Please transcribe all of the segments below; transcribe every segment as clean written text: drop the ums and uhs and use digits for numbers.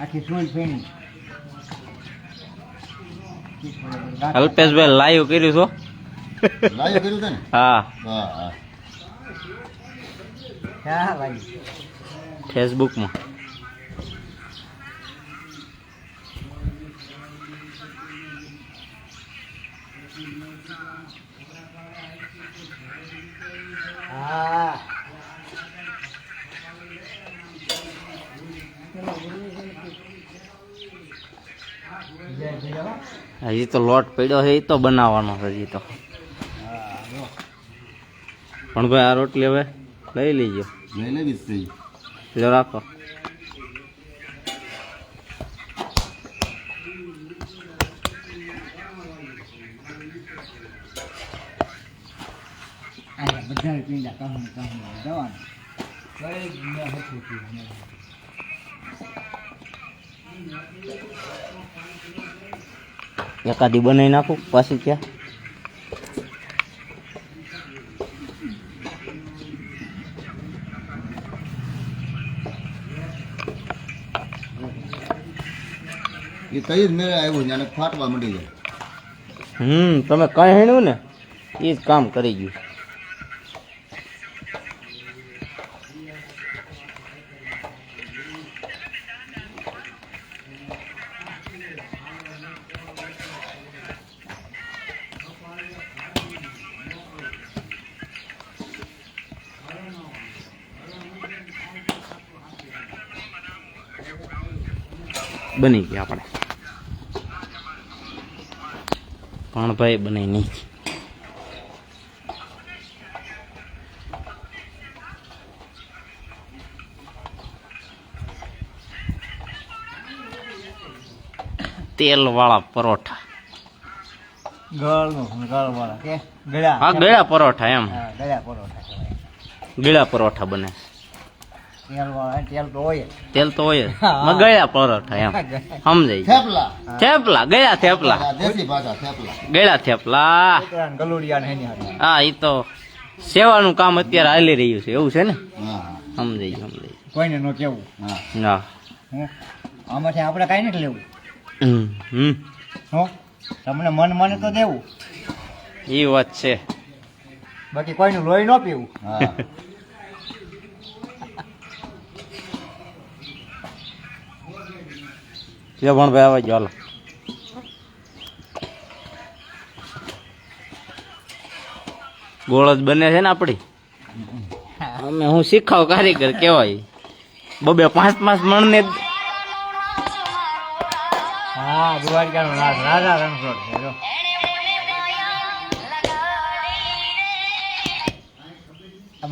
આખી સૂઈ ફેણી. અલ્પેશભાઈ લાઈવ કર્યું છો? લાઈવ કર્યું છે ને? હા હા હા. હા ભાઈ ફેસબુકમાં. હા હજી તો લોટ પડ્યો છે, એ તો બનાવવાનો છે હજી તો. પણ ભાઈ આ રોટલી હવે લઈ લીજો. લઈ લેવી જ છે. લો રાખો. બધા પીંડા કહું જવાનું. એકાદી બનાવી નાખું પાછી ક્યાં. એ કઈ જ મેળે આવ્યું છે અને ફાટવા માંડી જાય. તમે કઈ હેણ્યું ને એ જ કામ કરી ગયું. બની ગયા આપણે. પણ ભાઈ બને નહીં. તેલ વાળા પરોઠા. ગળવાળા કે ગળા. હા ગળા પરોઠા એમ. હા ગળા પરોઠા કહેવાય. ગળા પરોઠા બને. તેલવાળા તેલ તો હોય જ. તેલ તો હોય જ. ગળા પરોઠા એમ સમજાય. થેપલા. થેપલા ગળા થેપલા. દેશી ભાષા થેપલા. ગળા થેપલા. ગલુડિયા ને એની હારી. હા એ તો સેવાનું કામ અત્યારે હાલી રહ્યું છે એવું છે ને. હા સમજાય સમજાય. કોઈને નો કેવું. હા. હા. હું આમાંથી આપણે કાંઈ નથી લેવું. હમ હો તમને મન તો દેવું. એ વાત છે. બાકી કોઈનું લોહી ન પીવું. હા. જો પણ ભાઈ આવે ચાલો. ગોળ જ બને છે ને આપડી. અમે હું શીખાવ કારીગર કેવાય. બબે 5-5 મણ ને. હા દ્વારકાનો નાથ રાજા રણછોડ છે જો.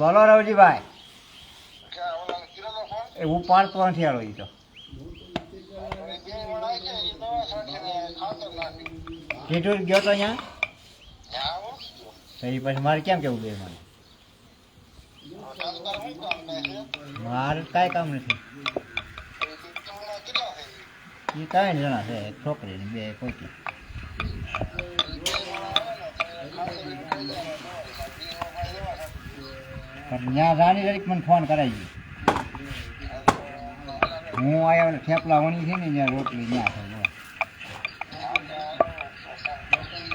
બોલો રવજીભાઈ. એ ઉપાડતો નથી આલો ઈ તો. કીધું ગયો તો અહીંયા. તો એ પછી મારે કેમ કેવું બે મને. મારે કાંઈ કામ નથી. એ 3 જણા છે, એક છોકરી ને 2 પોતી. પણ ત્યાં જાણી જરીક મને ફોન કરાવી. હું આવ્યો ને થેપલા વણી છે ને ત્યાં રોટલી ત્યાં છે.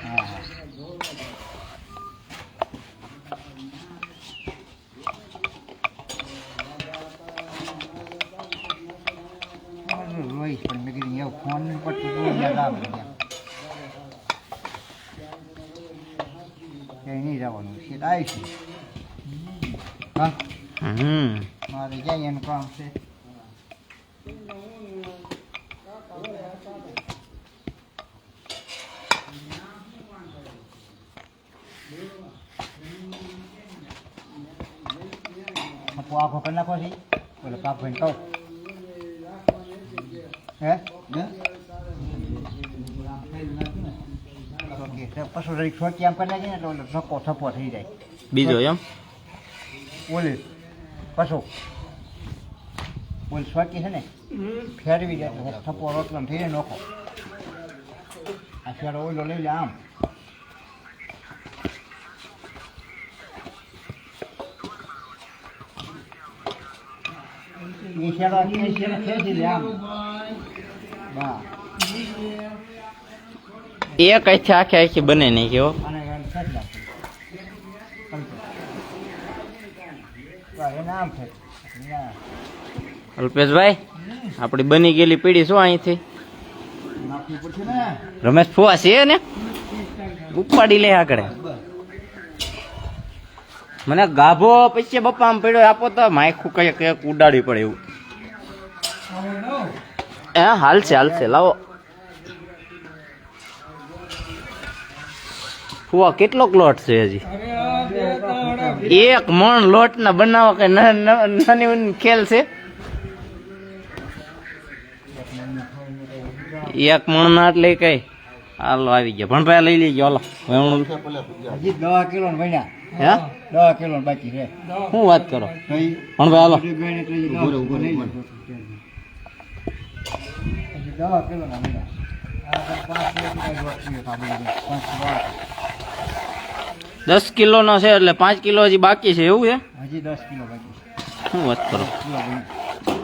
હા હા રોઈશ પણ મેં કીધું એવું ફોન પર કામ ક્યાંય નહીં જવાનું છે આવીશું. હા મારે જાય એનું કામ છે. આખો કરી નાખો છે બોલે કાપ ભાઈ કહું હે પશુ જરીક છોટી આમ કરી નાખીએ ને એટલે થપ્પો થપ્પો થઈ જાય. બીજો એમ બોલે પશુ બોલ છોટી છે ને ફેરવી જાય થપ્પો રોટલો થઈ જાય નોખો. આ ફેરો ઓઈલો લઈ લે આમ. એ શેરો ખેંચી લે આમ. બા એક આખી આખી બને નહીં કેવો અને સેટ લાગશે એના આમ છે અલ્પેશભાઈ આપડી બની ગયેલી પીડી શું અહીંથી નાખવી પડશે ને રમેશ ફુવા છે ને ઉપાડી લે આગળ મને ગાભો પછી બપ્પા આમ પડ્યો આપો તો માયખું કઈ કઈક ઉડાડી પડે એવું હાલશે લાવો ફુવા કેટલો લોટ છે હજી એક મણ લોટ ના બનાવો કે નાની ખેલ છે એક મણ ના એટલે કઈ હાલો આવી ગયા ભણભાઈ લઈ લેજો હાલો હજી 10 કિલો બન્યા હે 10 કિલો બાકી છે શું વાત કરો કઈ ભણભાઈ હાલો હજી 10 કિલો ના બન્યા આ 10 કિલો નો છે એટલે 5 કિલો હજી બાકી છે એવું છે હજી 10 કિલો બાકી શું વાત કરો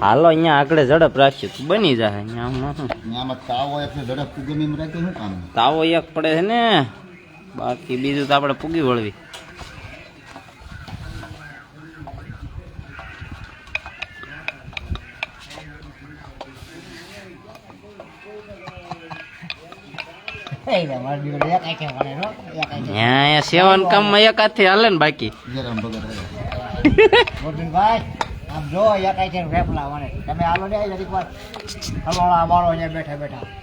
હાલો અહીંયા આગળ ઝડપ રાખ્યું તો બની જાય અહીંયા આમાં શું આમાં તાવ હોય એટલે ઝડપ તું ગમે એમ રાખે શું કામ તાવો એક પડે છે ને બાકી બીજું તો આપણે પૂગી વળવી અહીંયા સેવન કામમાં એક હાથથી હાલે ને બાકી જરામ બગડ રહે ગોરધનભાઈ આમ જો એક આઈ છે રેપલા મને તમે આલો ને જરીક વાર હલો વાળો અહીંયા બેઠા